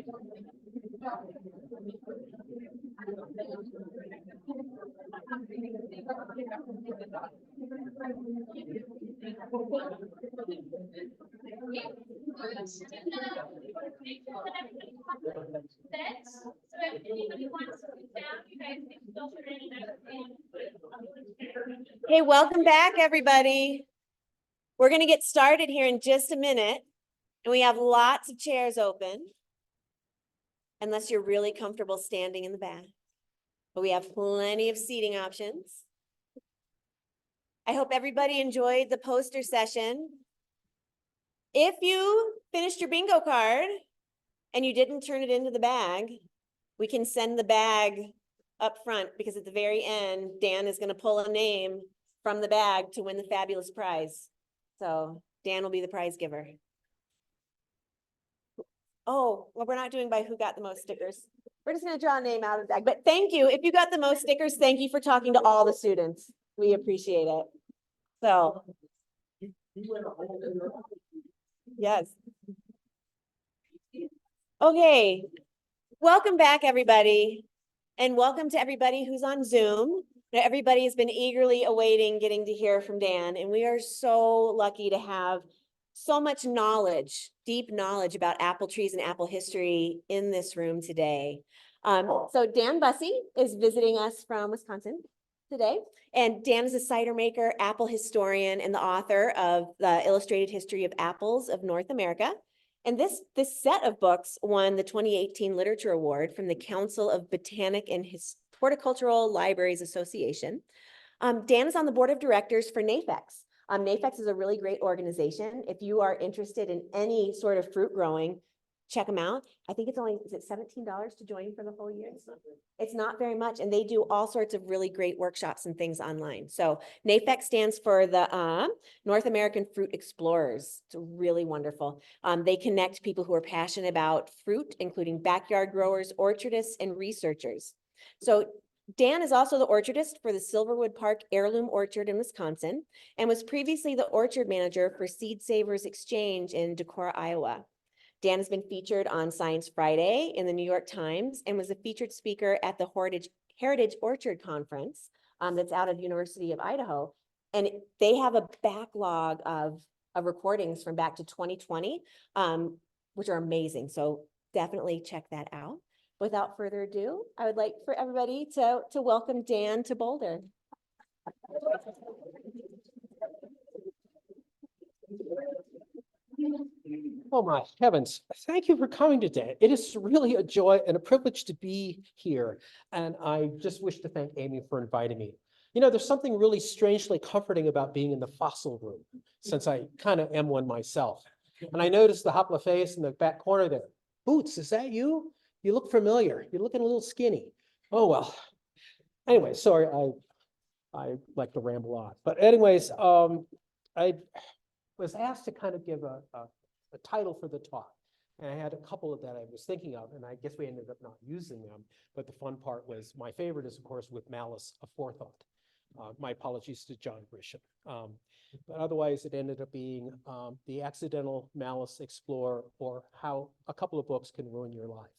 Hey, welcome back, everybody. We're going to get started here in just a minute, and we have lots of chairs open, unless you're really comfortable standing in the back. But we have plenty of seating options. I hope everybody enjoyed the poster session. If you finished your bingo card and you didn't turn it into the bag, we can send the bag up front, because at the very end, Dan is going to pull a name from the bag to win the fabulous prize. So Dan will be the prize giver. Oh, well, we're not doing by who got the most stickers. We're just going to draw a name out of the bag. But thank you. If you got the most stickers, thank you for talking to all the students. We appreciate it. So, yes. Okay. Welcome back, everybody. And welcome to everybody who's on Zoom. Everybody has been eagerly awaiting getting to hear from Dan. And we are so lucky to have so much knowledge, deep knowledge about apple trees and apple history in this room today. So Dan Bussey is visiting us from Wisconsin today. And Dan is a cider maker, apple historian, and the author of the Illustrated History of Apples of North America. And this set of books won the 2018 Literature Award from the Council of Botanic and Horticultural Libraries Association. Dan is on the board of directors for NAFEX. NAFEX is a really great organization. If you are interested in any sort of fruit growing, check them out. I think it's only, is it $17 to join for the whole year? It's not very much. And they do all sorts of really great workshops and things online. So NAFEX stands for the North American Fruit Explorers. It's really wonderful. They connect people who are passionate about fruit, including backyard growers, orchardists, and researchers. So Dan is also the orchardist for the Silverwood Park Heirloom Orchard in Wisconsin, and was previously the orchard manager for Seed Savers Exchange in Decorah, Iowa. Dan has been featured on Science Friday in the New York Times and was a featured speaker at the Heritage Orchard Conference that's out of University of Idaho. And they have a backlog of recordings from back to 2020, which are amazing. So definitely check that out. Without further ado, I would like for everybody to welcome Dan to Boulder. Oh my heavens, thank you for coming today. It is really a joy and a privilege to be here. And I just wish to thank Amy for inviting me. You know, there's something really strangely comforting about being in the fossil room, since I kind of am one myself. And I noticed the hopla face in the back corner there. Boots, is that you? You look familiar. You're looking a little skinny. Oh, well. Anyway, sorry, I like to ramble on. But anyways, I was asked to kind of give a title for the talk. And I had a couple of that I was thinking of, and I guess we ended up not using them. But the fun part was, my favorite is, of course, with malice aforethought. My apologies to John Grisham. But otherwise, it ended up being The Accidental Malice Explorer, or How a Couple of Books Can Ruin Your Life.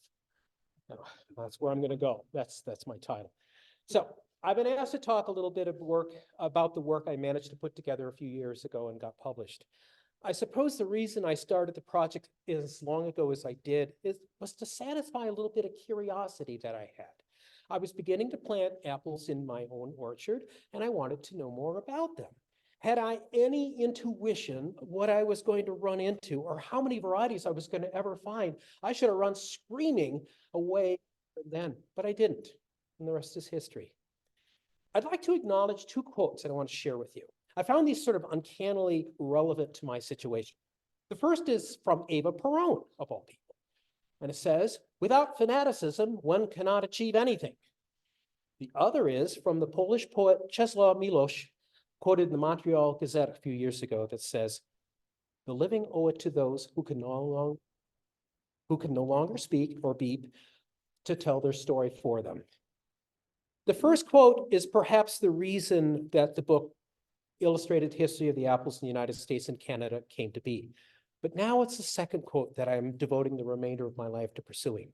That's where I'm going to go. That's my title. So I've been asked to talk a little bit about the work I managed to put together a few years ago and got published. I suppose the reason I started the project as long ago as I did was to satisfy a little bit of curiosity that I had. I was beginning to plant apples in my own orchard, and I wanted to know more about them. Had I any intuition what I was going to run into, or how many varieties I was going to ever find, I should have run screaming away then, but I didn't, and the rest is history. I'd like to acknowledge two quotes that I want to share with you. I found these sort of uncannily relevant to my situation. The first is from Eva Peron, of all people. And it says, "Without fanaticism, one cannot achieve anything." The other is from the Polish poet Czesław Miłosz, quoted in the Montreal Gazette a few years ago, that says, "The living owe it to those who can no longer speak or beep to tell their story for them." The first quote is perhaps the reason that the book Illustrated History of the Apples in the United States and Canada came to be. But now it's the second quote that I'm devoting the remainder of my life to pursuing.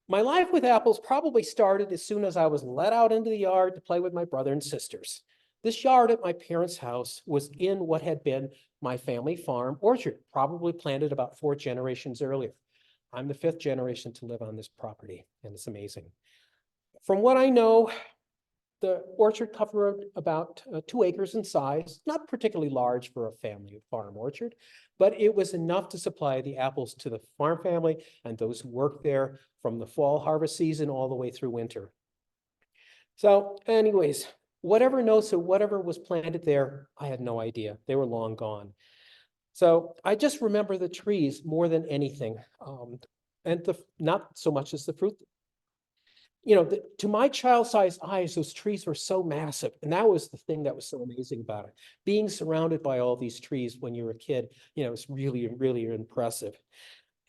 My life with apples probably started as soon as I was let out into the yard to play with my brother and sisters. This yard at my parents' house was in what had been my family farm orchard, probably planted about 4 generations earlier. I'm the 5th generation to live on this property, and it's amazing. From what I know, the orchard covered about 2 acres in size, not particularly large for a family farm orchard, but it was enough to supply the apples to the farm family and those who worked there from the fall harvest season all the way through winter. So anyways, whatever notes or whatever was planted there, I had no idea. They were long gone. So I just remember the trees more than anything, and not so much as the fruit. You know, to my child-sized eyes, those trees were so massive. And that was the thing that was so amazing about it. Being surrounded by all these trees when you were a kid, you know, it's really, really impressive.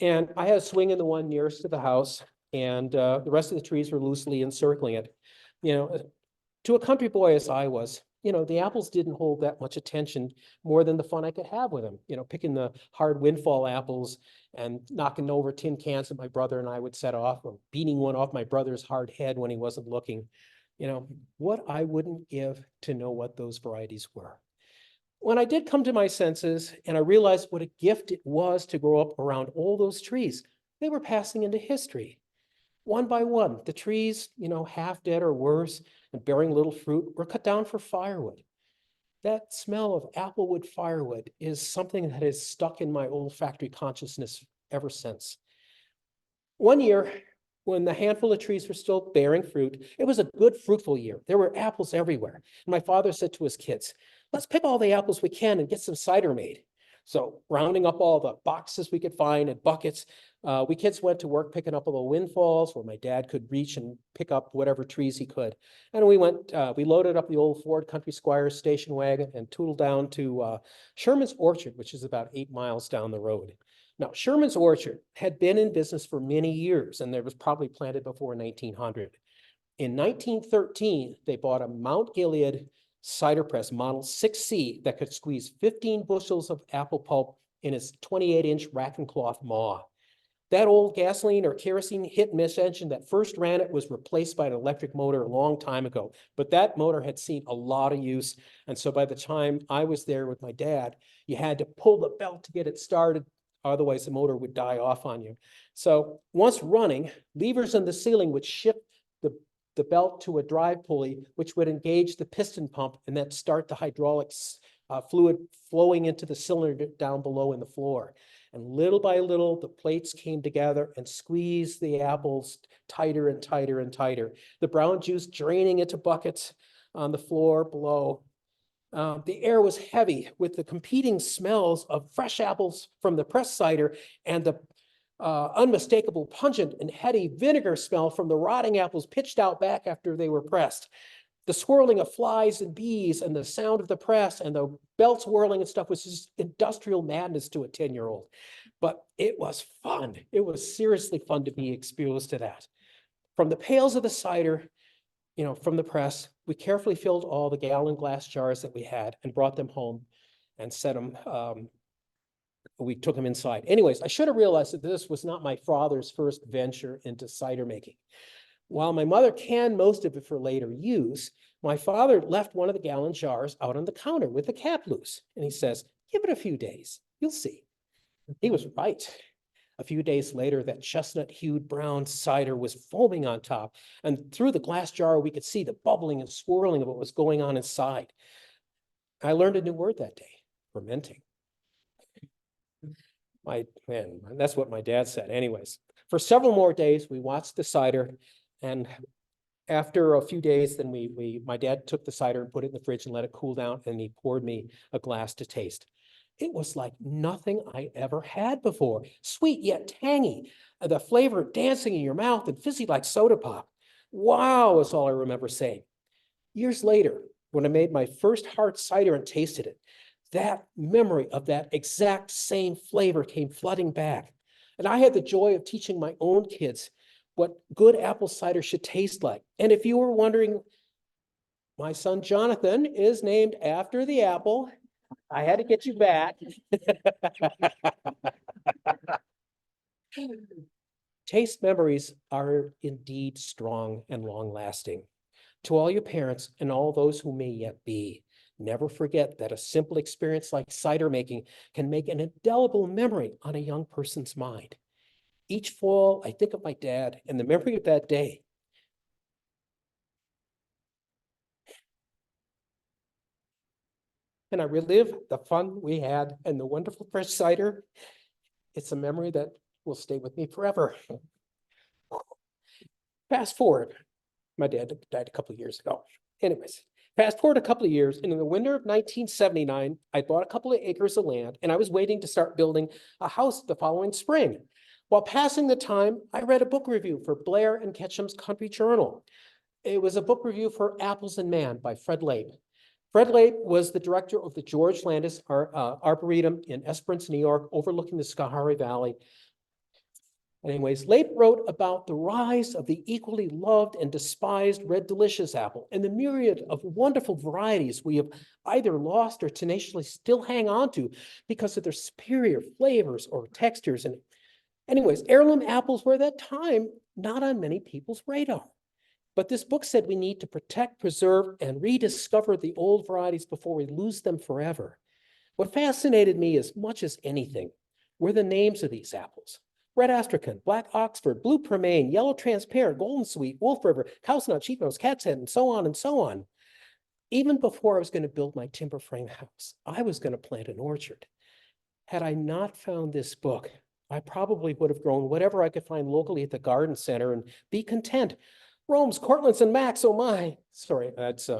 And I had a swing in the one nearest to the house, and the rest of the trees were loosely encircling it. You know, to a country boy as I was, you know, the apples didn't hold that much attention more than the fun I could have with them. You know, picking the hard windfall apples and knocking over tin cans that my brother and I would set off, or beating one off my brother's hard head when he wasn't looking. You know, what I wouldn't give to know what those varieties were. When I did come to my senses and I realized what a gift it was to grow up around all those trees, they were passing into history. One by one, the trees, you know, half dead or worse and bearing little fruit were cut down for firewood. That smell of applewood firewood is something that has stuck in my olfactory consciousness ever since. One year, when the handful of trees were still bearing fruit, it was a good, fruitful year. There were apples everywhere. And my father said to his kids, let's pick all the apples we can and get some cider made. So rounding up all the boxes we could find and buckets, we kids went to work picking up all the windfalls where my dad could reach and pick up whatever trees he could. And we loaded up the old Ford Country Squire station wagon and tootled down to Sherman's Orchard, which is about 8 miles down the road. Now, Sherman's Orchard had been in business for many years, and it was probably planted before 1900. In 1913, they bought a Mount Gilead cider press Model 6C that could squeeze 15 bushels of apple pulp in its 28-inch rack and cloth maw. That old gasoline or kerosene hit-and-miss engine that first ran it was replaced by an electric motor a long time ago, but that motor had seen a lot of use. And so by the time I was there with my dad, you had to pull the belt to get it started. Otherwise, the motor would die off on you. So once running, levers in the ceiling would shift the belt to a drive pulley, which would engage the piston pump and then start the hydraulics fluid flowing into the cylinder down below in the floor. And little by little, the plates came together and squeezed the apples tighter and tighter and tighter. The brown juice draining into buckets on the floor below. The air was heavy with the competing smells of fresh apples from the pressed cider and the unmistakable pungent and heady vinegar smell from the rotting apples pitched out back after they were pressed. The swirling of flies and bees and the sound of the press and the belts whirling and stuff was just industrial madness to a 10-year-old. But it was fun. It was seriously fun to be exposed to that. From the pails of the cider, you know, from the press, we carefully filled all the gallon glass jars that we had and brought them home and set them. We took them inside. Anyways, I should have realized that this was not my father's first venture into cider making. While my mother canned most of it for later use, my father left one of the gallon jars out on the counter with the cap loose. And he says, give it a few days, you'll see. He was right. A few days later, that chestnut-hued brown cider was foaming on top. And through the glass jar, we could see the bubbling and swirling of what was going on inside. I learned a new word that day, fermenting. That's what my dad said. Anyways, for several more days, we watched the cider, and after a few days, then my dad took the cider and put it in the fridge and let it cool down, and he poured me a glass to taste. It was like nothing I ever had before. Sweet yet tangy, the flavor dancing in your mouth and fizzy like soda pop. Wow, is all I remember saying. Years later, when I made my first hard cider and tasted it, that memory of that exact same flavor came flooding back. And I had the joy of teaching my own kids what good apple cider should taste like. And if you were wondering, my son Jonathan is named after the apple. I had to get you back. Taste memories are indeed strong and long-lasting. To all your parents and all those who may yet be, never forget that a simple experience like cider making can make an indelible memory on a young person's mind. Each fall, I think of my dad and the memory of that day. And I relive the fun we had and the wonderful fresh cider. It's a memory that will stay with me forever. Fast forward, my dad died a couple of years ago. Anyways, fast forward a couple of years, and in the winter of 1979, I bought a couple of acres of land, and I was waiting to start building a house the following spring. While passing the time, I read a book review for Blair and Ketchum's Country Journal. It was a book review for Apples and Man by Fred Lape. Fred Lape was the director of the George Landis Arboretum in Esperance, New York, overlooking the Schoharie Valley. Anyways, Lape wrote about the rise of the equally loved and despised red delicious apple and the myriad of wonderful varieties we have either lost or tenaciously still hang on to because of their superior flavors or textures. And anyways, heirloom apples were at that time not on many people's radar. But this book said we need to protect, preserve, and rediscover the old varieties before we lose them forever. What fascinated me as much as anything were the names of these apples. Red Astrakhan, Black Oxford, Blue Pearmain, Yellow Transparent, Golden Sweet, Wolf River, Cowsnut, Sheep Nose, Cat's Head, and so on and so on. Even before I was going to build my timber frame house, I was going to plant an orchard. Had I not found this book, I probably would have grown whatever I could find locally at the garden center and be content. Rome's, Cortland's, and Max, oh my. Sorry, that's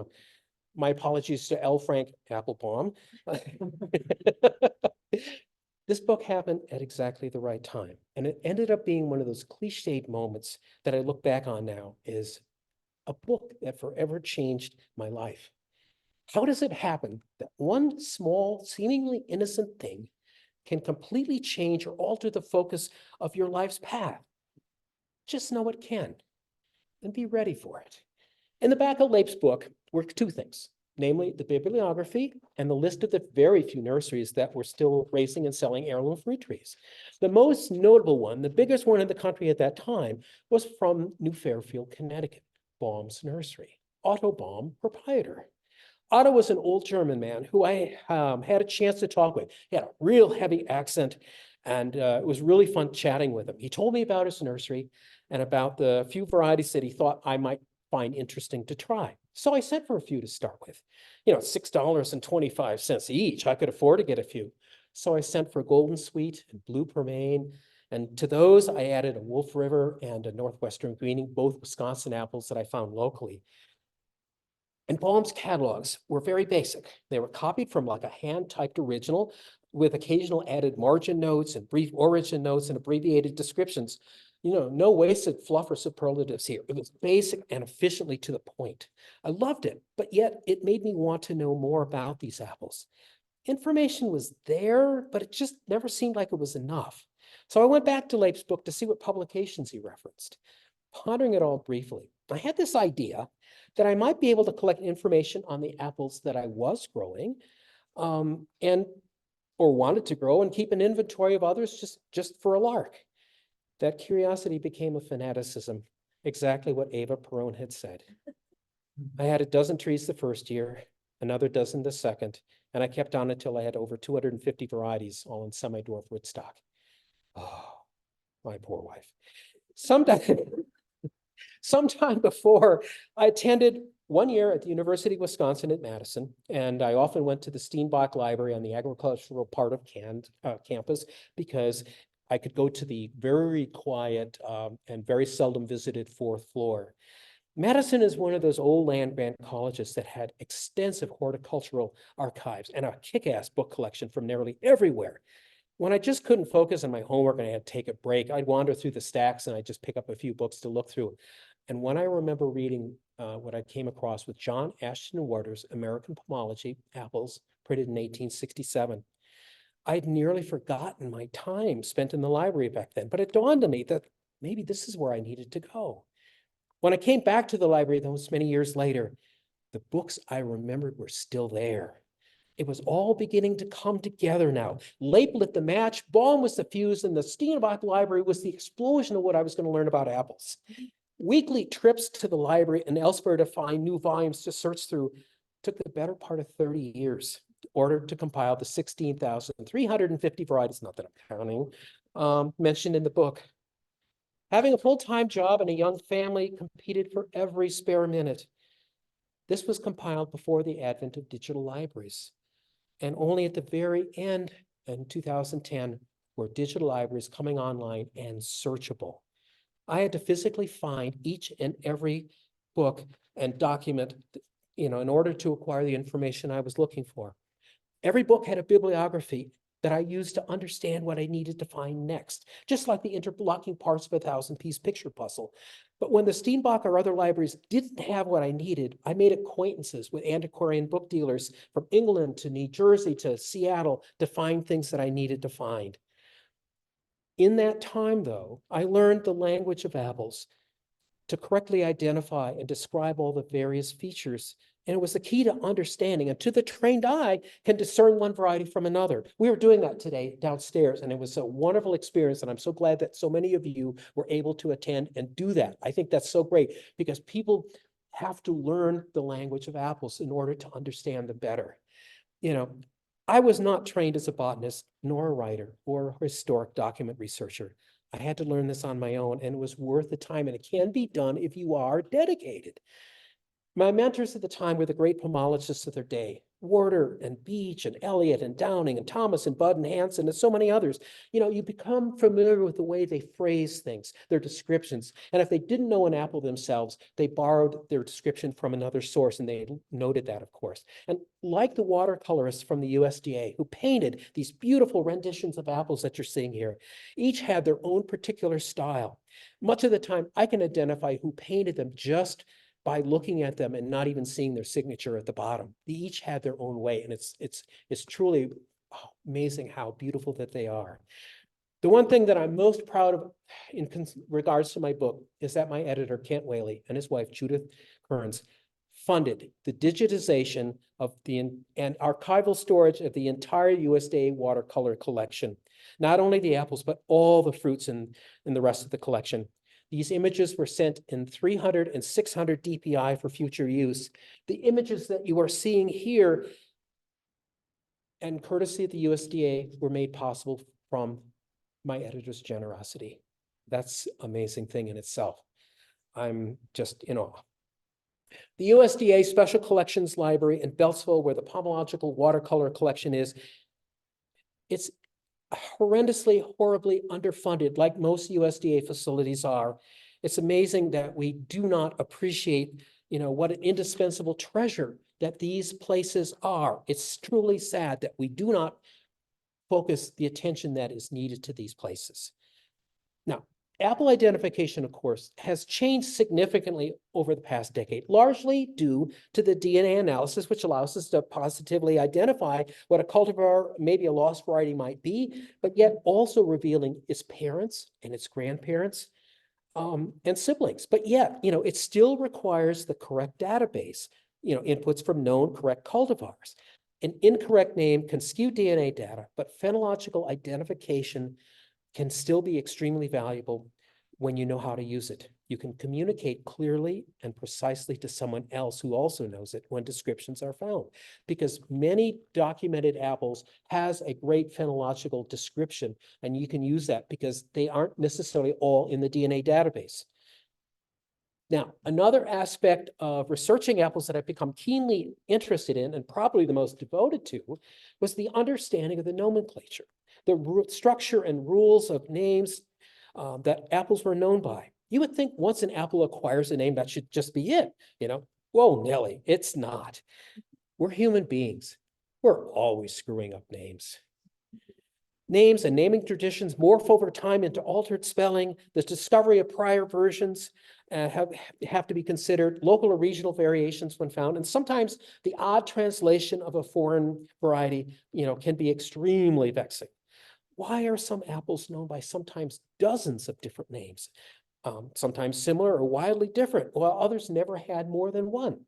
my apologies to L. Frank Applebaum. This book happened at exactly the right time, and it ended up being one of those cliched moments that I look back on now as a book that forever changed my life. How does it happen that one small, seemingly innocent thing can completely change or alter the focus of your life's path? Just know it can, and be ready for it. In the back of Lape's book were two things, namely the bibliography and the list of the very few nurseries that were still raising and selling heirloom fruit trees. The most notable one, the biggest one in the country at that time, was from New Fairfield, Connecticut, Baum's Nursery, Otto Baum, proprietor. Otto was an old German man who I had a chance to talk with. He had a real heavy accent, and it was really fun chatting with him. He told me about his nursery and about the few varieties that he thought I might find interesting to try. So I sent for a few to start with. You know, $6.25 each. I could afford to get a few. So I sent for Golden Sweet and Blue Pearmain. And to those, I added a Wolf River and a Northwestern Greening, both Wisconsin apples that I found locally. And Baum's catalogs were very basic. They were copied from like a hand-typed original with occasional added margin notes and brief origin notes and abbreviated descriptions. You know, no wasted fluff or superlatives here. It was basic and efficiently to the point. I loved it, but yet it made me want to know more about these apples. Information was there, but it just never seemed like it was enough. So I went back to Lape's book to see what publications he referenced. Pondering it all briefly, I had this idea that I might be able to collect information on the apples that I was growing or wanted to grow and keep an inventory of others just for a lark. That curiosity became a fanaticism, exactly what Eva Perón had said. I had a dozen trees the first year, another dozen the second, and I kept on until I had over 250 varieties, all in semi-dwarf rootstock. Oh, my poor wife. Sometime before, I attended 1 year at the University of Wisconsin at Madison, and I often went to the Steenbach Library on the agricultural part of campus because I could go to the very quiet and very seldom visited fourth floor. Madison is one of those old land grant colleges that had extensive horticultural archives and a kick-ass book collection from nearly everywhere. When I just couldn't focus on my homework and I had to take a break, I'd wander through the stacks and I'd just pick up a few books to look through. And when I remember reading what I came across with John Ashton Waters' American Pomology, Apples, printed in 1867, I'd nearly forgotten my time spent in the library back then, but it dawned on me that maybe this is where I needed to go. When I came back to the library those many years later, the books I remembered were still there. It was all beginning to come together now. Lape lit the match, balm was diffused, and the Steenbach Library was the explosion of what I was going to learn about apples. Weekly trips to the library and elsewhere to find new volumes to search through took the better part of 30 years in order to compile the 16,350 varieties, not that I'm counting, mentioned in the book. Having a full-time job and a young family competed for every spare minute. This was compiled before the advent of digital libraries. And only at the very end in 2010 were digital libraries coming online and searchable. I had to physically find each and every book and document, in order to acquire the information I was looking for. Every book had a bibliography that I used to understand what I needed to find next, just like the interlocking parts of a 1,000-piece picture puzzle. But when the Steenbach or other libraries didn't have what I needed, I made acquaintances with antiquarian book dealers from England to New Jersey to Seattle to find things that I needed to find. In that time, though, I learned the language of apples to correctly identify and describe all the various features. And it was the key to understanding, and to the trained eye can discern one variety from another. We were doing that today downstairs, and it was a wonderful experience. And I'm so glad that so many of you were able to attend and do that. I think that's so great because people have to learn the language of apples in order to understand them better. I was not trained as a botanist, nor a writer or a historic document researcher. I had to learn this on my own, and it was worth the time, and it can be done if you are dedicated. My mentors at the time were the great pomologists of their day, Warder and Beach and Eliot and Downing and Thomas and Budd and Hanson and so many others. You become familiar with the way they phrase things, their descriptions. And if they didn't know an apple themselves, they borrowed their description from another source, and they noted that, of course. And like the watercolorists from the USDA who painted these beautiful renditions of apples that you're seeing here, each had their own particular style. Much of the time, I can identify who painted them just by looking at them and not even seeing their signature at the bottom. They each had their own way, and it's truly amazing how beautiful that they are. The one thing that I'm most proud of in regards to my book is that my editor, Kent Whaley, and his wife, Judith Kearns, funded the digitization of and archival storage of the entire USDA watercolor collection. Not only the apples, but all the fruits in the rest of the collection. These images were sent in 300 and 600 DPI for future use. The images that you are seeing here, and courtesy of the USDA, were made possible from my editor's generosity. That's an amazing thing in itself. I'm just in awe. The USDA Special Collections Library in Beltsville, where the pomological watercolor collection is, it's horrendously, horribly underfunded, like most USDA facilities are. It's amazing that we do not appreciate, what an indispensable treasure that these places are. It's truly sad that we do not focus the attention that is needed to these places. Now, apple identification, of course, has changed significantly over the past decade, largely due to the DNA analysis, which allows us to positively identify what a cultivar, maybe a lost variety, might be, but yet also revealing its parents and its grandparents and siblings. But yet, it still requires the correct database, inputs from known correct cultivars. An incorrect name can skew DNA data, but phenological identification can still be extremely valuable when you know how to use it. You can communicate clearly and precisely to someone else who also knows it when descriptions are found, because many documented apples has a great phenological description, and you can use that because they aren't necessarily all in the DNA database. Now, another aspect of researching apples that I've become keenly interested in, and probably the most devoted to, was the understanding of the nomenclature, the structure and rules of names that apples were known by. You would think once an apple acquires a name, that should just be it, Whoa, Nelly, it's not. We're human beings. We're always screwing up names. Names and naming traditions morph over time into altered spelling. The discovery of prior versions have to be considered, local or regional variations when found, and sometimes the odd translation of a foreign variety, can be extremely vexing. Why are some apples known by sometimes dozens of different names, sometimes similar or wildly different, while others never had more than one?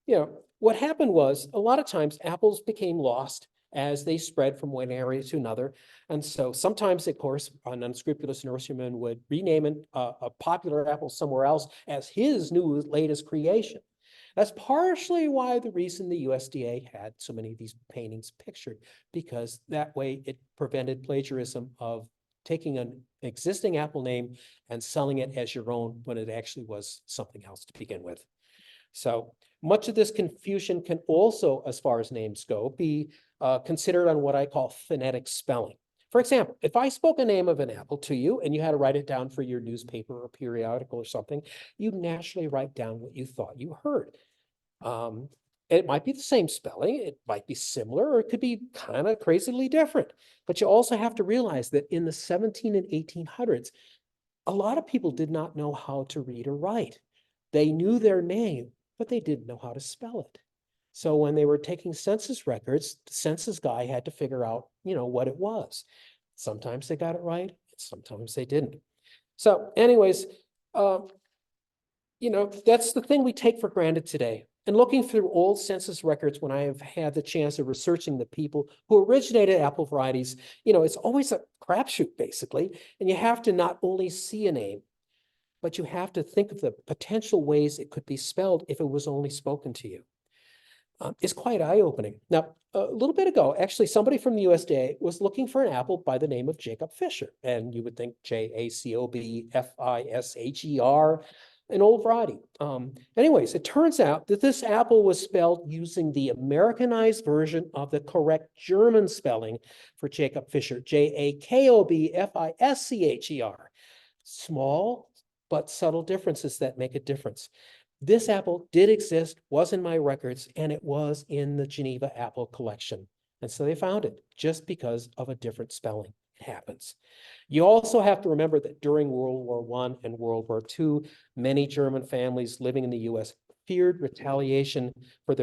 What happened was a lot of times apples became lost as they spread from one area to another. And so sometimes, of course, an unscrupulous nurseryman would rename a popular apple somewhere else as his new latest creation. That's partially why the reason the USDA had so many of these paintings pictured, because that way it prevented plagiarism of taking an existing apple name and selling it as your own when it actually was something else to begin with. So much of this confusion can also, as far as names go, be considered on what I call phonetic spelling. For example, if I spoke a name of an apple to you and you had to write it down for your newspaper or periodical or something, you'd naturally write down what you thought you heard. It might be the same spelling, it might be similar, or it could be kind of crazily different. But you also have to realize that in the 17 and 1800s, a lot of people did not know how to read or write. They knew their name, but they didn't know how to spell it. So when they were taking census records, the census guy had to figure out, what it was. Sometimes they got it right, sometimes they didn't. So anyways, that's the thing we take for granted today. And looking through old census records, when I have had the chance of researching the people who originated apple varieties, it's always a crapshoot, basically. And you have to not only see a name, but you have to think of the potential ways it could be spelled if it was only spoken to you. It's quite eye-opening. Now, a little bit ago, actually, somebody from the USDA was looking for an apple by the name of Jacob Fisher, and you would think Jacobfisher, an old variety. Anyways, it turns out that this apple was spelled using the Americanized version of the correct German spelling for Jacob Fisher, Jacobfischer. Small but subtle differences that make a difference. This apple did exist, was in my records, and it was in the Geneva apple collection. And so they found it just because of a different spelling. It happens. You also have to remember that during World War I and World War II, many German families living in the US feared retaliation for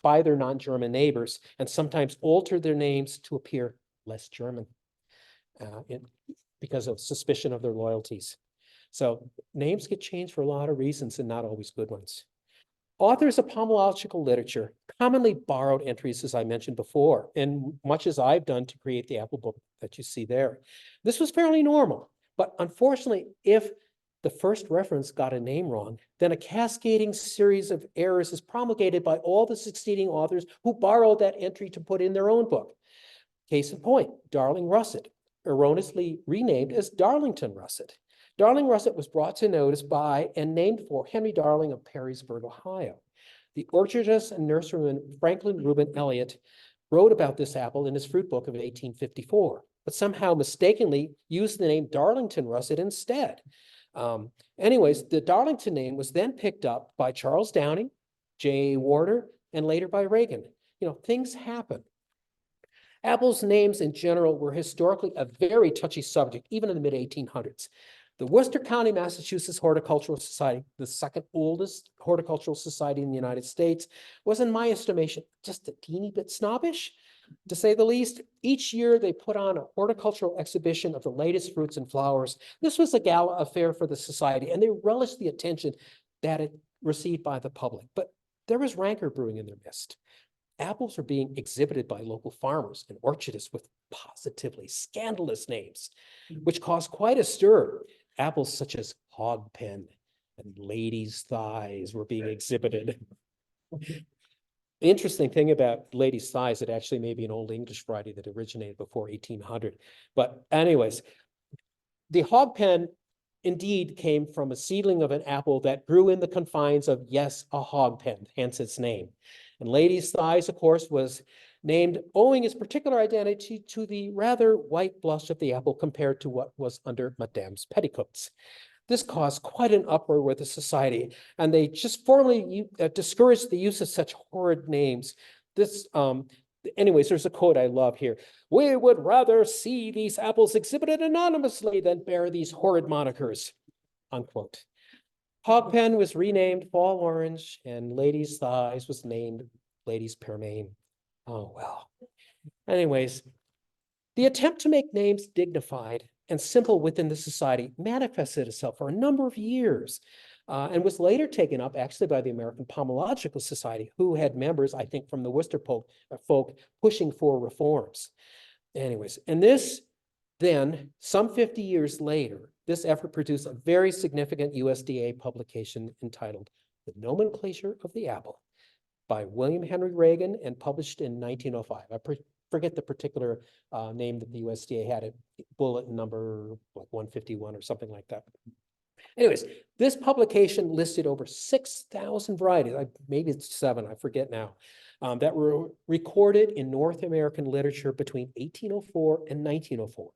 by their non-German neighbors, and sometimes altered their names to appear less German because of suspicion of their loyalties. So names get changed for a lot of reasons and not always good ones. Authors of pomological literature commonly borrowed entries, as I mentioned before, and much as I've done to create the apple book that you see there. This was fairly normal, but unfortunately, if the first reference got a name wrong, then a cascading series of errors is promulgated by all the succeeding authors who borrowed that entry to put in their own book. Case in point, Darling Russet, erroneously renamed as Darlington Russet. Darling Russet was brought to notice by and named for Henry Darling of Perrysburg, Ohio. The orchardist and nurseryman Franklin Reuben Elliott wrote about this apple in his fruit book of 1854, but somehow mistakenly used the name Darlington Russet instead. Anyways, the Darlington name was then picked up by Charles Downing, J.A. Warner, and later by Reagan. Things happen. Apples' names in general were historically a very touchy subject, even in the mid-1800s. The Worcester County, Massachusetts Horticultural Society, the second oldest horticultural society in the United States, was, in my estimation, just a teeny bit snobbish, to say the least. Each year, they put on a horticultural exhibition of the latest fruits and flowers. This was a gala affair for the society, and they relished the attention that it received by the public. But there was rancor brewing in their midst. Apples were being exhibited by local farmers and orchardists with positively scandalous names, which caused quite a stir. Apples such as Hogpen and Lady's Thighs were being exhibited. The interesting thing about Lady's Thighs, it actually may be an Old English variety that originated before 1800. But anyways, the Hogpen indeed came from a seedling of an apple that grew in the confines of, yes, a hogpen, hence its name. And Lady's Thighs, of course, was named owing its particular identity to the rather white blush of the apple compared to what was under Madame's petticoats. This caused quite an uproar with the society, and they just formally discouraged the use of such horrid names. Anyways, there's a quote I love here. "We would rather see these apples exhibited anonymously than bear these horrid monikers," unquote. Hogpen was renamed Fall Orange, and Lady's Thighs was named Lady's Pearmain. Oh, well. Anyways, the attempt to make names dignified and simple within the society manifested itself for a number of years. and was later taken up actually by the American Pomological Society, who had members, I think, from the Worcester folk pushing for reforms. Anyways, and this then, some 50 years later, this effort produced a very significant USDA publication entitled The Nomenclature of the Apple by William Henry Reagan and published in 1905. I forget the particular name that the USDA had, it bulletin number like 151 or something like that. Anyways, this publication listed over 6,000 varieties, maybe it's 7, I forget now, that were recorded in North American literature between 1804 and 1904.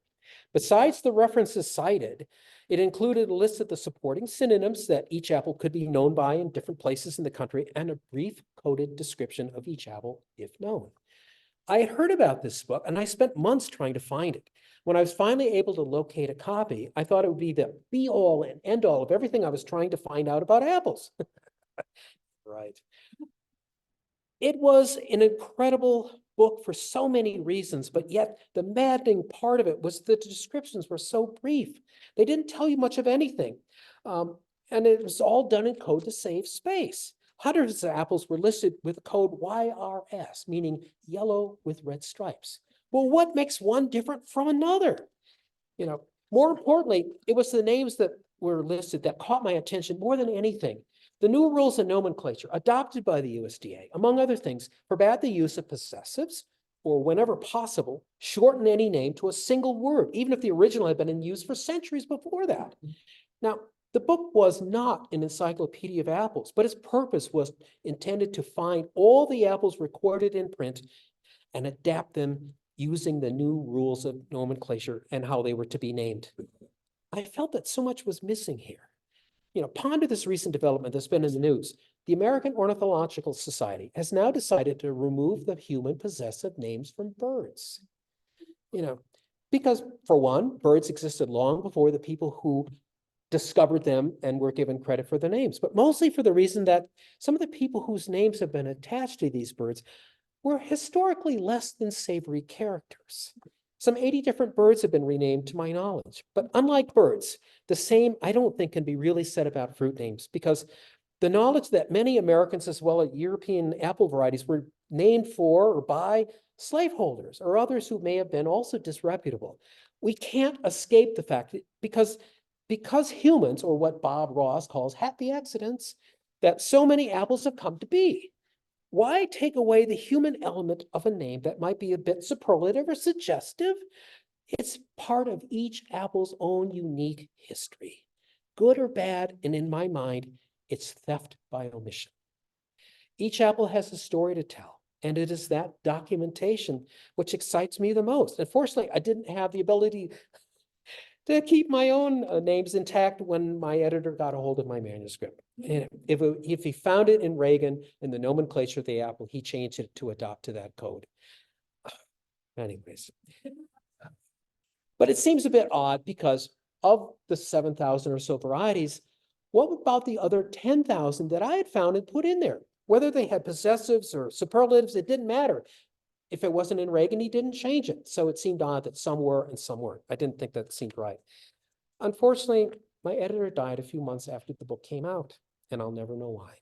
Besides the references cited, it included a list of the supporting synonyms that each apple could be known by in different places in the country and a brief coded description of each apple, if known. I had heard about this book and I spent months trying to find it. When I was finally able to locate a copy, I thought it would be the be-all and end-all of everything I was trying to find out about apples. Right. It was an incredible book for so many reasons, but yet the maddening part of it was the descriptions were so brief. They didn't tell you much of anything. And it was all done in code to save space. Hundreds of apples were listed with code YRS, meaning yellow with red stripes. Well, what makes one different from another? You know, more importantly, it was the names that were listed that caught my attention more than anything. The new rules and nomenclature adopted by the USDA, among other things, forbade the use of possessives or, whenever possible, shorten any name to a single word, even if the original had been in use for centuries before that. Now, the book was not an encyclopedia of apples, but its purpose was intended to find all the apples recorded in print and adapt them using the new rules of nomenclature and how they were to be named. I felt that so much was missing here. You know, ponder this recent development that's been in the news. The American Ornithological Society has now decided to remove the human possessive names from birds. You know, because for one, birds existed long before the people who discovered them and were given credit for their names, but mostly for the reason that some of the people whose names have been attached to these birds were historically less than savory characters. Some 80 different birds have been renamed to my knowledge, but unlike birds, the same I don't think can be really said about fruit names, because the knowledge that many Americans as well as European apple varieties were named for or by slaveholders or others who may have been also disreputable. We can't escape the fact that because humans, or what Bob Ross calls happy accidents, that so many apples have come to be. Why take away the human element of a name that might be a bit superlative or suggestive? It's part of each apple's own unique history, good or bad, and in my mind, it's theft by omission. Each apple has a story to tell, and it is that documentation which excites me the most. Unfortunately, I didn't have the ability to keep my own names intact when my editor got a hold of my manuscript. And if he found it in Reagan in the nomenclature of the apple, he changed it to adopt to that code. Anyways, but it seems a bit odd because of the 7,000 or so varieties, what about the other 10,000 that I had found and put in there? Whether they had possessives or superlatives, it didn't matter. If it wasn't in Reagan, he didn't change it. So it seemed odd that some were and some weren't. I didn't think that seemed right. Unfortunately, my editor died a few months after the book came out, and I'll never know why.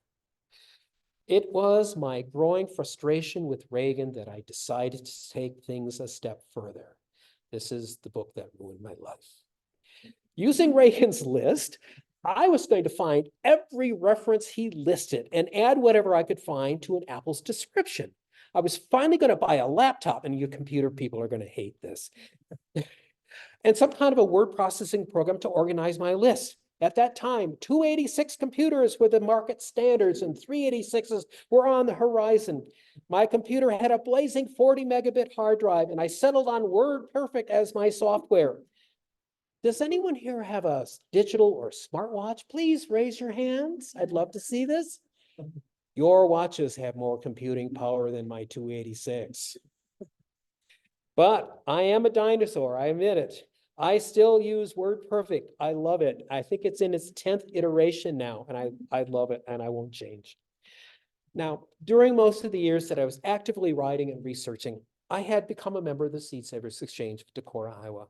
It was my growing frustration with Reagan that I decided to take things a step further. This is the book that ruined my life. Using Reagan's list, I was going to find every reference he listed and add whatever I could find to an apple's description. I was finally going to buy a laptop, and you computer people are going to hate this. And some kind of a word processing program to organize my list. At that time, 286 computers were the market standards and 386s were on the horizon. My computer had a blazing 40 megabit hard drive, and I settled on WordPerfect as my software. Does anyone here have a digital or smartwatch? Please raise your hands. I'd love to see this. Your watches have more computing power than my 286. But I am a dinosaur, I admit it. I still use WordPerfect. I love it. I think it's in its 10th iteration now, and I love it, and I won't change. Now, during most of the years that I was actively writing and researching, I had become a member of the Seed Savers Exchange of Decorah, Iowa.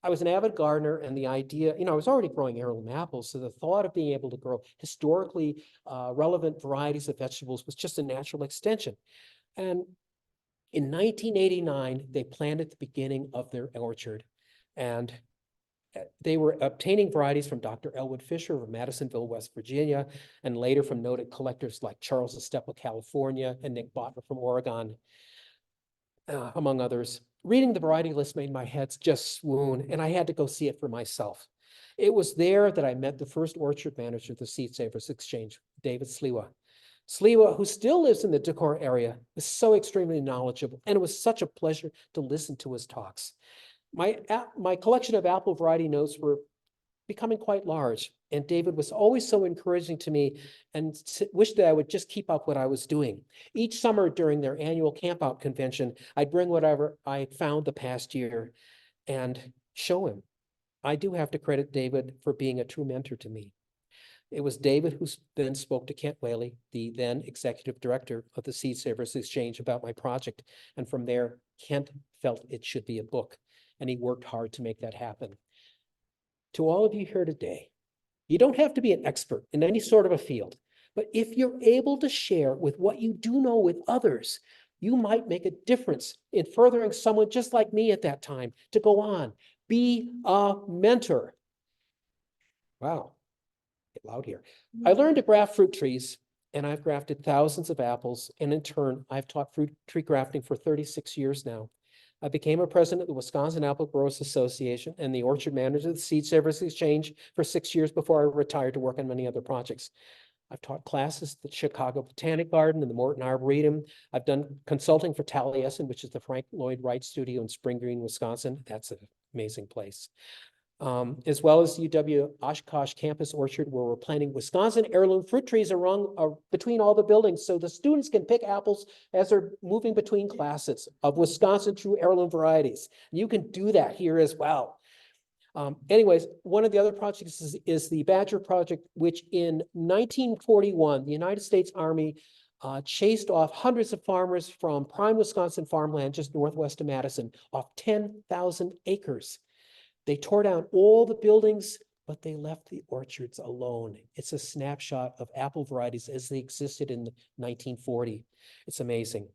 I was an avid gardener, and the idea, I was already growing heirloom apples, so the thought of being able to grow historically relevant varieties of vegetables was just a natural extension. And in 1989, they planted the beginning of their orchard, and they were obtaining varieties from Dr. Elwood Fisher of Madisonville, West Virginia, and later from noted collectors like Charles Estepa, California, and Nick Botner from Oregon, among others. Reading the variety list made my head just swoon, and I had to go see it for myself. It was there that I met the first orchard manager of the Seed Savers Exchange, David Sliwa. Sliwa, who still lives in the Decorah area, is so extremely knowledgeable, and it was such a pleasure to listen to his talks. My collection of apple variety notes were becoming quite large, and David was always so encouraging to me and wished that I would just keep up what I was doing. Each summer during their annual campout convention, I'd bring whatever I found the past year and show him. I do have to credit David for being a true mentor to me. It was David who then spoke to Kent Whaley, the then executive director of the Seed Savers Exchange, about my project. And from there, Kent felt it should be a book, and he worked hard to make that happen. To all of you here today, you don't have to be an expert in any sort of a field, but if you're able to share with what you do know with others, you might make a difference in furthering someone just like me at that time to go on. Be a mentor. Wow. Get loud here. I learned to graft fruit trees, and I've grafted thousands of apples, and in turn, I've taught fruit tree grafting for 36 years now. I became a president of the Wisconsin Apple Growers Association and the orchard manager of the Seed Savers Exchange for 6 years before I retired to work on many other projects. I've taught classes at the Chicago Botanic Garden and the Morton Arboretum. I've done consulting for Taliesin, which is the Frank Lloyd Wright Studio in Spring Green, Wisconsin. That's an amazing place. As well as UW Oshkosh Campus Orchard, where we're planting Wisconsin heirloom fruit trees between all the buildings, so the students can pick apples as they're moving between classes of Wisconsin true heirloom varieties. You can do that here as well. Anyways, one of the other projects is the Badger Project, which in 1941, the United States Army chased off hundreds of farmers from prime Wisconsin farmland just northwest of Madison off 10,000 acres. They tore down all the buildings, but they left the orchards alone. It's a snapshot of apple varieties as they existed in 1940. It's amazing.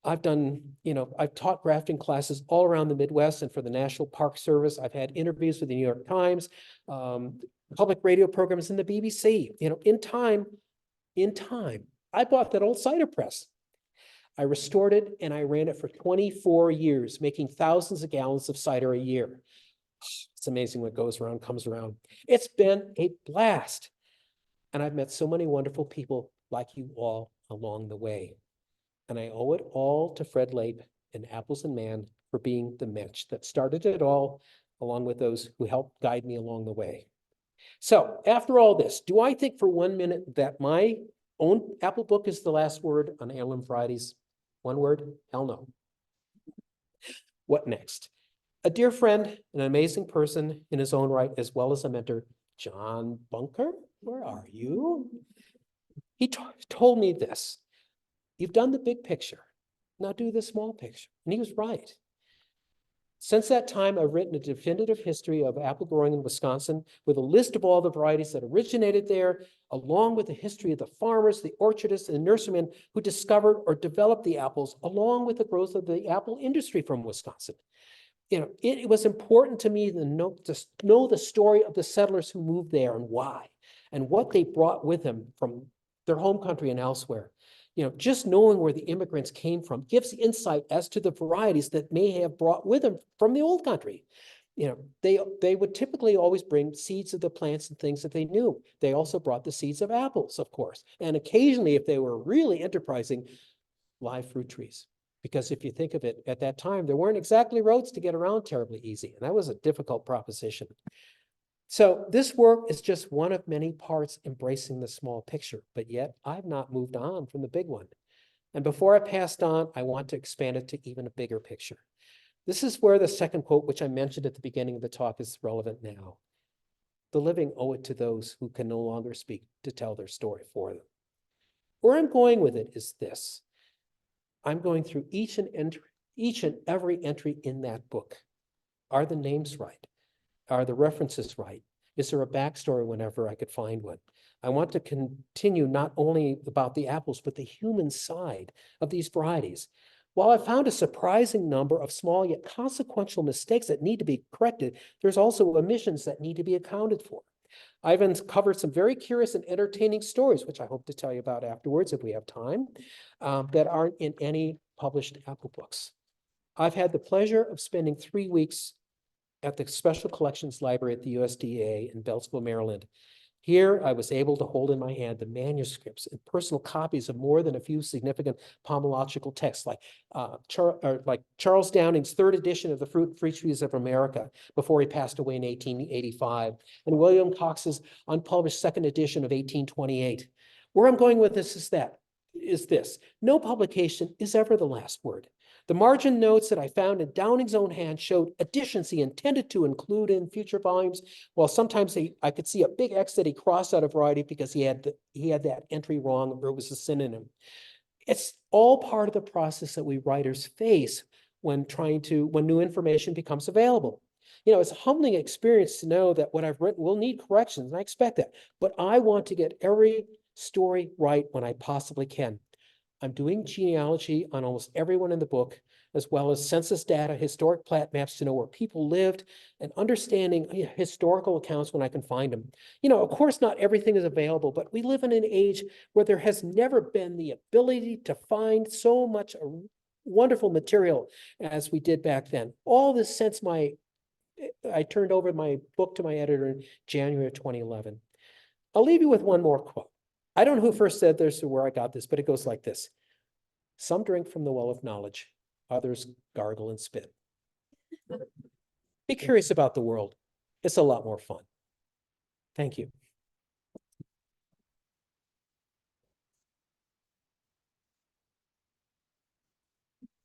I've taught grafting classes all around the Midwest and for the National Park Service. I've had interviews with the New York Times, public radio programs, and the BBC. In time, I bought that old cider press. I restored it and I ran it for 24 years, making thousands of gallons of cider a year. It's amazing what goes around comes around. It's been a blast. And I've met so many wonderful people like you all along the way. And I owe it all to Fred Lape and Apples and Man for being the mensch that started it all, along with those who helped guide me along the way. So after all this, do I think for 1 minute that my own apple book is the last word on heirloom varieties? One word? Hell no. What next? A dear friend, an amazing person in his own right, as well as a mentor, John Bunker, where are you? He told me this: you've done the big picture, now do the small picture. And he was right. Since that time, I've written a definitive history of apple growing in Wisconsin with a list of all the varieties that originated there, along with the history of the farmers, the orchardists, and the nurserymen who discovered or developed the apples, along with the growth of the apple industry from Wisconsin. It was important to me to know the story of the settlers who moved there and why, and what they brought with them from their home country and elsewhere. Just knowing where the immigrants came from gives insight as to the varieties that may have brought with them from the old country. They would typically always bring seeds of the plants and things that they knew. They also brought the seeds of apples, of course, and occasionally, if they were really enterprising, live fruit trees. Because if you think of it, at that time, there weren't exactly roads to get around terribly easy. And that was a difficult proposition. So this work is just one of many parts embracing the small picture, but yet I've not moved on from the big one. And before I passed on, I want to expand it to even a bigger picture. This is where the second quote, which I mentioned at the beginning of the talk, is relevant now. The living owe it to those who can no longer speak to tell their story for them. Where I'm going with it is this. I'm going through each and every entry in that book. Are the names right? Are the references right? Is there a backstory whenever I could find one? I want to continue not only about the apples, but the human side of these varieties. While I found a surprising number of small yet consequential mistakes that need to be corrected, there's also omissions that need to be accounted for. I've uncovered some very curious and entertaining stories, which I hope to tell you about afterwards if we have time, that aren't in any published apple books. I've had the pleasure of spending 3 weeks at the Special Collections Library at the USDA in Beltsville, Maryland. Here, I was able to hold in my hand the manuscripts and personal copies of more than a few significant pomological texts, like Charles Downing's third edition of the Fruit and Free Trees of America before he passed away in 1885, and William Cox's unpublished second edition of 1828. Where I'm going with this is this: no publication is ever the last word. The margin notes that I found in Downing's own hand showed additions he intended to include in future volumes, while sometimes I could see a big X that he crossed out of variety because he had that entry wrong, or it was a synonym. It's all part of the process that we writers face when new information becomes available. You know, it's a humbling experience to know that what I've written will need corrections, and I expect that, but I want to get every story right when I possibly can. I'm doing genealogy on almost everyone in the book, as well as census data, historic plat maps to know where people lived, and understanding historical accounts when I can find them. You know, of course, not everything is available, but we live in an age where there has never been the ability to find so much wonderful material as we did back then. All this since I turned over my book to my editor in January of 2011. I'll leave you with one more quote. I don't know who first said this or where I got this, but it goes like this: some drink from the well of knowledge, others gargle and spit. Be curious about the world. It's a lot more fun. Thank you.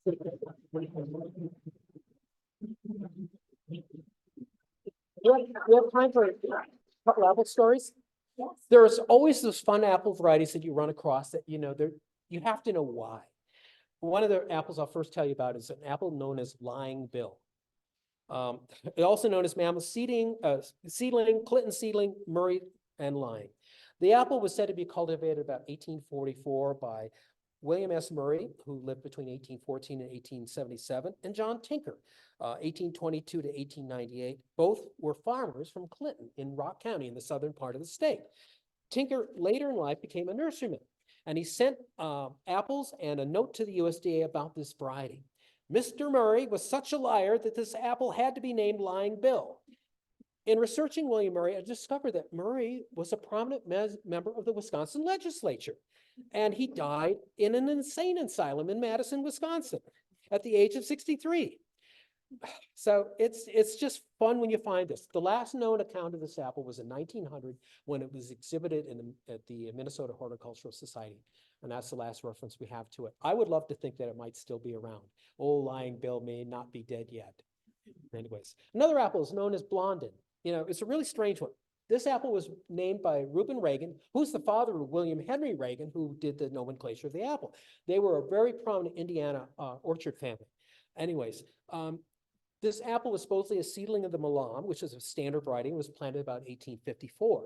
We have time for a couple apple stories. Yes. There's always those fun apple varieties that you run across that, you have to know why. One of the apples I'll first tell you about is an apple known as Lying Bill. Also known as mammoth seedling, Clinton seedling, Murray, and Lying. The apple was said to be cultivated about 1844 by William S. Murray, who lived between 1814 and 1877, and John Tinker, 1822 to 1898. Both were farmers from Clinton in Rock County in the southern part of the state. Tinker later in life became a nurseryman, and he sent apples and a note to the USDA about this variety. Mr. Murray was such a liar that this apple had to be named Lying Bill. In researching William Murray, I discovered that Murray was a prominent member of the Wisconsin legislature, and he died in an insane asylum in Madison, Wisconsin at the age of 63. So it's just fun when you find this. The last known account of this apple was in 1900 when it was exhibited at the Minnesota Horticultural Society. And that's the last reference we have to it. I would love to think that it might still be around. Old Lying Bill may not be dead yet. Anyways, another apple is known as Blondin. It's a really strange one. This apple was named by Reuben Reagan, who's the father of William Henry Reagan, who did the nomenclature of the apple. They were a very prominent Indiana orchard family. Anyways, this apple was supposedly a seedling of the Milan, which is a standard variety, and was planted about 1854.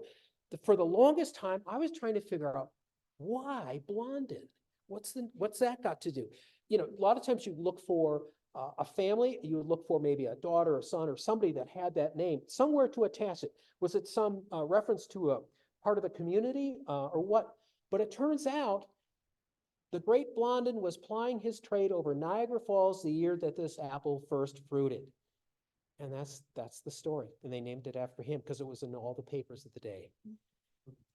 For the longest time, I was trying to figure out why Blondin. What's that got to do? A lot of times you look for a family, you would look for maybe a daughter or son or somebody that had that name, somewhere to attach it. Was it some reference to a part of the community or what? But it turns out the great Blondin was plying his trade over Niagara Falls the year that this apple first fruited. And that's the story. And they named it after him because it was in all the papers of the day.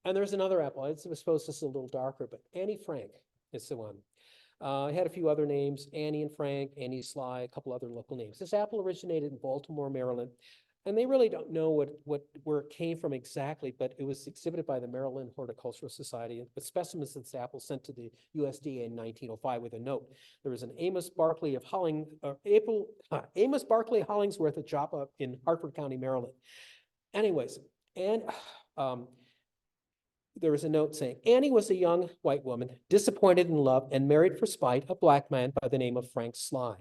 And there's another apple. I suppose this is a little darker, but Annie Frank is the one. It had a few other names: Annie and Frank, Annie Sly, a couple other local names. This apple originated in Baltimore, Maryland, and they really don't know where it came from exactly, but it was exhibited by the Maryland Horticultural Society with specimens of this apple sent to the USDA in 1905 with a note. There was an Amos Barkley Hollingsworth at Joppa in Hartford County, Maryland. Anyways, and there was a note saying, Annie was a young white woman, disappointed in love and married for spite a black man by the name of Frank Sly.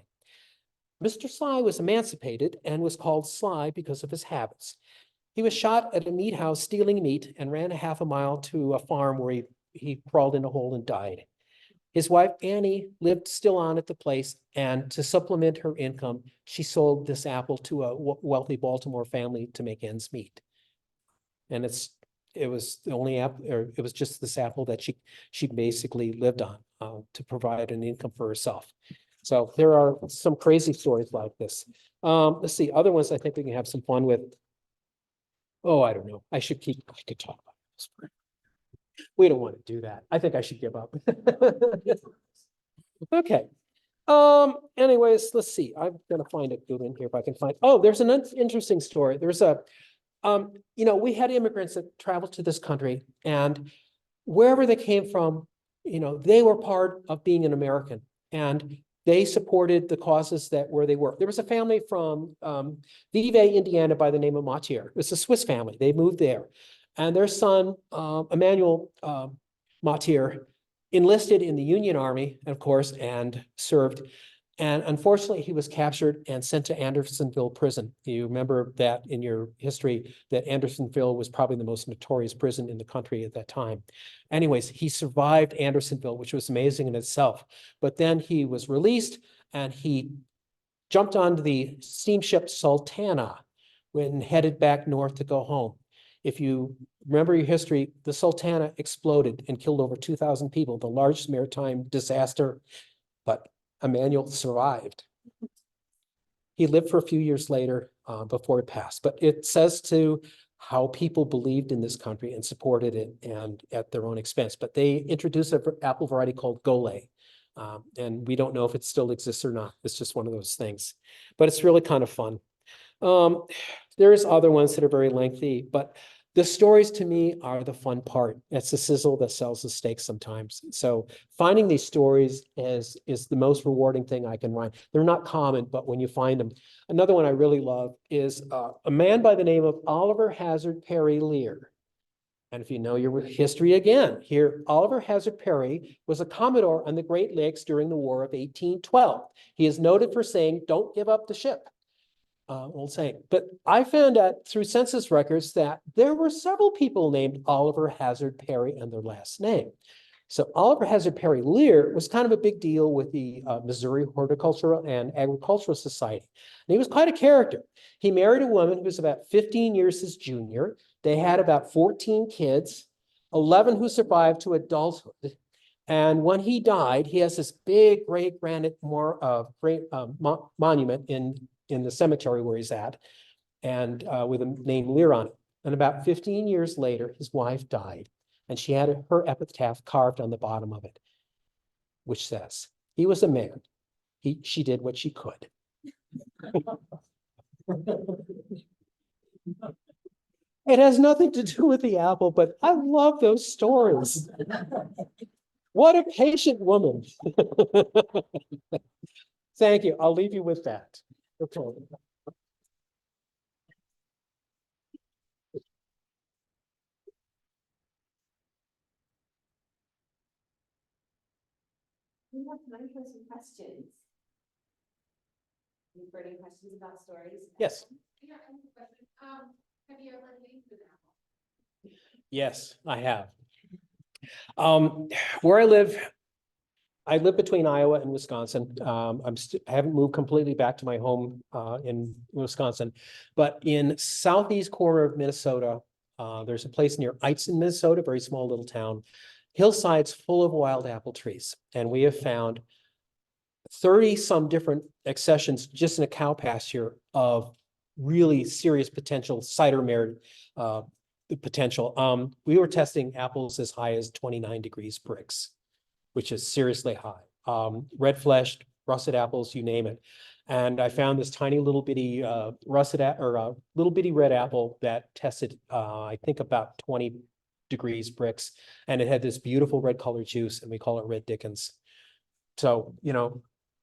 Mr. Sly was emancipated and was called Sly because of his habits. He was shot at a meat house stealing meat and ran a half a mile to a farm where he crawled in a hole and died. His wife, Annie, lived still on at the place, and to supplement her income, she sold this apple to a wealthy Baltimore family to make ends meet. And it was the only apple, or it was just this apple that she basically lived on to provide an income for herself. So there are some crazy stories like this. Let's see, other ones I think we can have some fun with. Oh, I don't know. I could talk about this. We don't want to do that. I think I should give up. Okay. Anyways, let's see. I'm gonna find a good one here if I can find. Oh, there's an interesting story. There's a we had immigrants that traveled to this country, and wherever they came from, they were part of being an American, and they supported the causes that where they were. There was a family from Vevey, Indiana, by the name of Matier. It's a Swiss family. They moved there, and their son, Emmanuel Matier, enlisted in the Union Army, of course, and served. And unfortunately, he was captured and sent to Andersonville prison. You remember that in your history, that Andersonville was probably the most notorious prison in the country at that time. Anyways, he survived Andersonville, which was amazing in itself. But then he was released and he jumped onto the steamship Sultana when headed back north to go home. If you remember your history, the Sultana exploded and killed over 2,000 people, the largest maritime disaster, but Emmanuel survived. He lived for a few years later before it passed, but it says to how people believed in this country and supported it, and at their own expense. But they introduced an apple variety called Gole, and we don't know if it still exists or not. It's just one of those things, but it's really kind of fun. There's other ones that are very lengthy, but the stories to me are the fun part. It's the sizzle that sells the steak sometimes. So finding these stories is the most rewarding thing I can write. They're not common, but when you find them. Another one I really love is a man by the name of Oliver Hazard Perry Lear. And if you know your history again, here, Oliver Hazard Perry was a Commodore on the Great Lakes during the War of 1812. He is noted for saying, "Don't give up the ship." Old saying. But I found out through census records that there were several people named Oliver Hazard Perry and their last name. So Oliver Hazard Perry Lear was kind of a big deal with the Missouri Horticultural and Agricultural Society. And he was quite a character. He married a woman who was about 15 years his junior. They had about 14 kids, 11 who survived to adulthood. And when he died, he has this big great granite monument in the cemetery where he's at, and with a name Lear on it. And about 15 years later, his wife died, and she had her epitaph carved on the bottom of it, which says, "He was a man. She did what she could." It has nothing to do with the apple, but I love those stories. What a patient woman. Thank you. I'll leave you with that. Okay. We have time for some questions. Any burning questions about stories? Yes. Yeah, I have a question. Have you ever named an apple? Yes, I have. Where I live between Iowa and Wisconsin. I haven't moved completely back to my home in Wisconsin, but in southeast corner of Minnesota, there's a place near Eitzen, Minnesota, very small little town, hillsides full of wild apple trees. And we have found 30 some different accessions just in a cow pasture of really serious potential cider merit potential. We were testing apples as high as 29 degrees Brix, which is seriously high. Red fleshed, russet apples, you name it. And I found this tiny little bitty little bitty red apple that tested, I think about 20 degrees Brix, and it had this beautiful red colored juice, and we call it Red Dickens. So,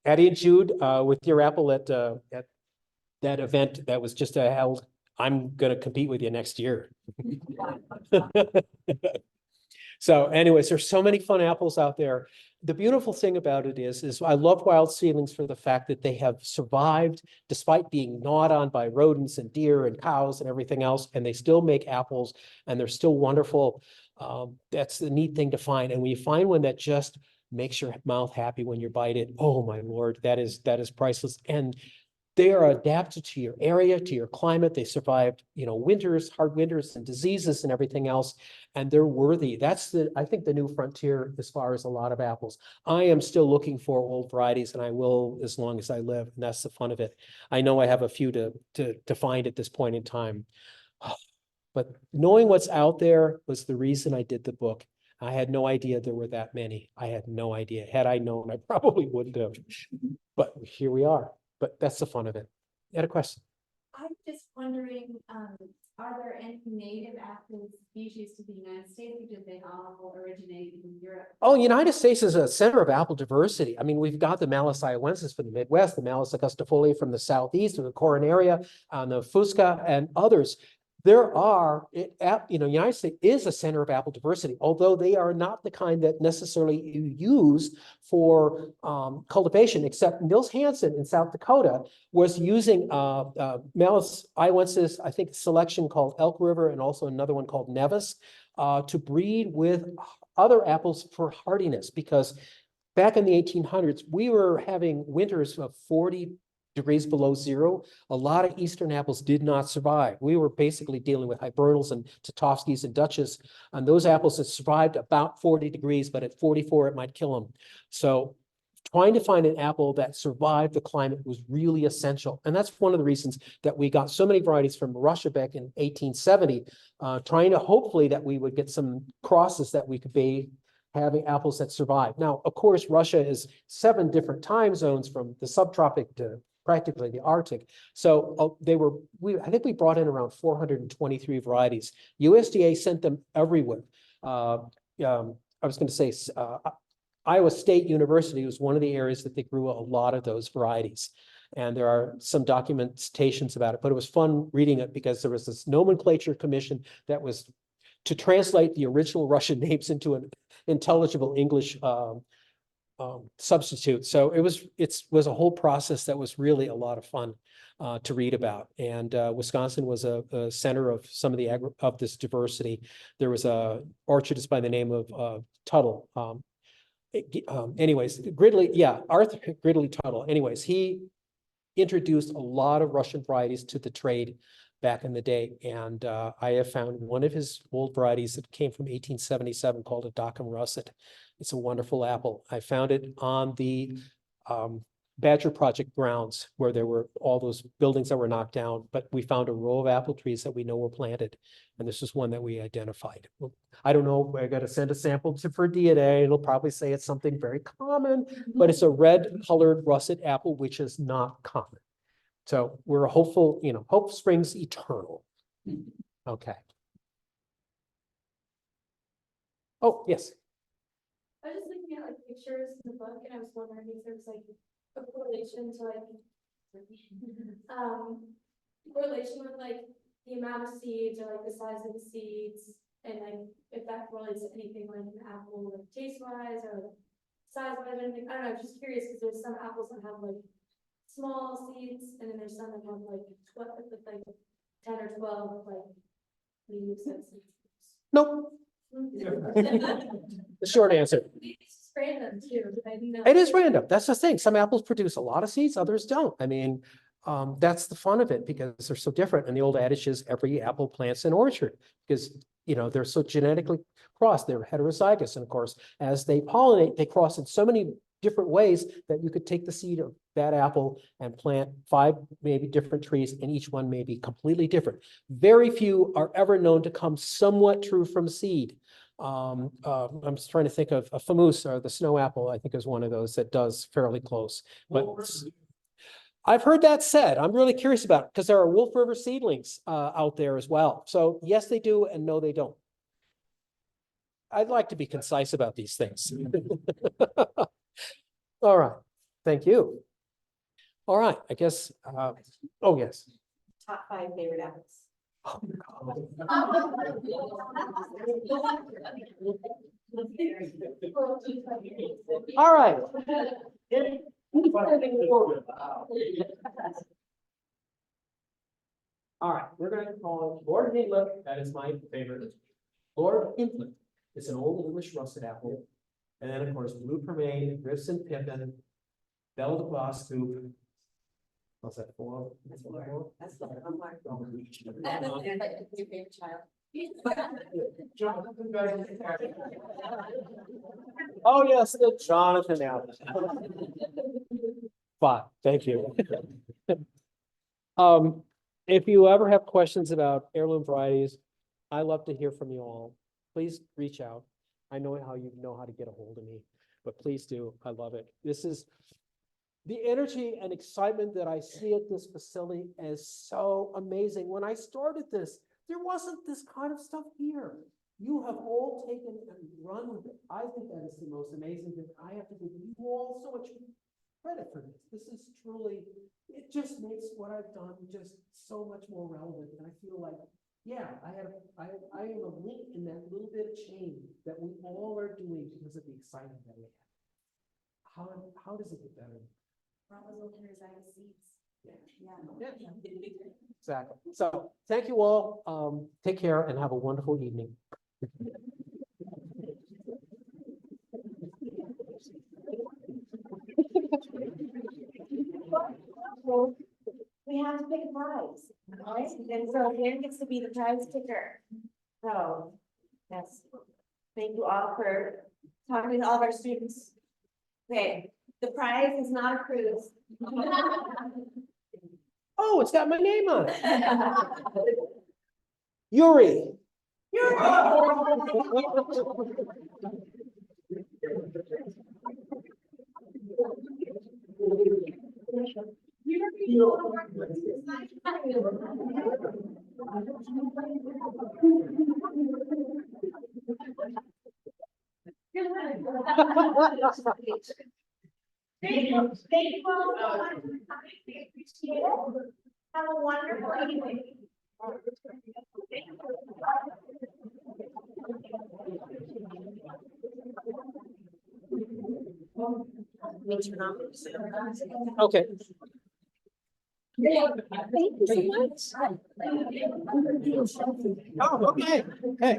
Addie and Jude, with your apple at that event that was just held, I'm going to compete with you next year. So anyways, there's so many fun apples out there. The beautiful thing about it is I love wild seedlings for the fact that they have survived despite being gnawed on by rodents and deer and cows and everything else, and they still make apples and they're still wonderful. That's the neat thing to find. And when you find one that just makes your mouth happy when you bite it, oh my Lord, that is priceless. And they are adapted to your area, to your climate. They survived, winters, hard winters and diseases and everything else. And they're worthy. That's I think the new frontier as far as a lot of apples. I am still looking for old varieties and I will as long as I live. And that's the fun of it. I know I have a few to find at this point in time. But knowing what's out there was the reason I did the book. I had no idea there were that many. I had no idea. Had I known, I probably wouldn't have. But here we are. But that's the fun of it. You had a question? I'm just wondering, are there any native apple species to the United States, or did they all originate in Europe? Oh, United States is a center of apple diversity. I mean, we've got the Malus iowensis from the Midwest, the Malus augustifolia from the Southeast, the Coronaria, the Fusca, and others. There are, United States is a center of apple diversity, although they are not the kind that necessarily you use for cultivation, except Nils Hansen in South Dakota was using Malus iowensis, I think selection called Elk River, and also another one called Nevis, to breed with other apples for hardiness, because back in the 1800s, we were having winters of 40 degrees below zero. A lot of Eastern apples did not survive. We were basically dealing with hibernals and Tatovskis and Dutchess, and those apples that survived about 40 degrees, but at 44, it might kill them. So trying to find an apple that survived the climate was really essential. And that's one of the reasons that we got so many varieties from Russia back in 1870, trying to hopefully that we would get some crosses that we could be having apples that survive. Now, of course, Russia is 7 different time zones from the subtropic to practically the Arctic. So I think we brought in around 423 varieties. USDA sent them everywhere. I was going to say Iowa State University was one of the areas that they grew a lot of those varieties. And there are some documentations about it, but it was fun reading it because there was this nomenclature commission that was to translate the original Russian names into an intelligible English substitute. So it was a whole process that was really a lot of fun to read about. And Wisconsin was a center of some of this diversity. There was a orchardist by the name of Tuttle. Anyways, Arthur Gridley Tuttle. Anyways, he introduced a lot of Russian varieties to the trade back in the day. And I have found one of his old varieties that came from 1877 called a Dockham Russet. It's a wonderful apple. I found it on the Badger Project grounds where there were all those buildings that were knocked down, but we found a row of apple trees that we know were planted. And this is one that we identified. Well, I don't know, I got to send a sample for DNA. It'll probably say it's something very common, but it's a red colored russet apple, which is not common. So we're hopeful, hope springs eternal. Okay. Oh, yes. I was just looking at like pictures in the book, and I was wondering if there's like a correlation to like correlation with like the amount of seeds or like the size of the seeds, and like if that correlates to anything like an apple, like taste wise or size wise or anything. I don't know. I'm just curious because there's some apples that have like small seeds, and then there's some that have like 12, like 10 or 12 like medium sized seeds. Nope. The short answer. It's random too. I didn't know. It is random. That's the thing. Some apples produce a lot of seeds, others don't. I mean, that's the fun of it because they're so different. And the old adage is every apple plants an orchard because, they're so genetically crossed. They're heterozygous. And of course, as they pollinate, they cross in so many different ways that you could take the seed of that apple and plant 5 maybe different trees, and each one may be completely different. Very few are ever known to come somewhat true from seed. I'm just trying to think of a famous or the snow apple, I think is one of those that does fairly close. But I've heard that said. I'm really curious about it because there are Wolf River seedlings out there as well. So yes, they do, and no, they don't. I'd like to be concise about these things. All right, thank you. All right, I guess, oh, yes. Top 5 favorite apples. Oh, All right. All right, we're going to call Lord Hindlip. That is my favorite. Lord Hindlip. It's an old English russet apple. And then, of course, blue pearmain, Grissom Pippin, Belle de Boscoup. What's that for? That's Laura. That's Laura. I'm Laura. Your favorite child. Oh, yes, the Jonathan apple. Fine, thank you. If you ever have questions about heirloom varieties, I love to hear from you all. Please reach out. I know how you know how to get a hold of me, but please do. I love it. This is the energy and excitement that I see at this facility is so amazing. When I started this, there wasn't this kind of stuff here. You have all taken and run with it. I think that is the most amazing thing. I have to give you all so much credit for this. This is truly, it just makes what I've done just so much more relevant. And I feel like, yeah, I am a link in that little bit of chain that we all are doing because of the excitement that we have. How does it get better? Yeah. Exactly. So thank you all. Take care and have a wonderful evening. We have to pick a prize. And so Dan gets to be the prize picker. So, yes. Thank you all for talking to all of our students. Okay, the prize is not a cruise. Oh, it's got my name on it. Yuri. Thank you all so much for coming. We appreciate it. Have a wonderful evening. Let me turn off. Okay. Thank you so much. Oh, okay. Hey.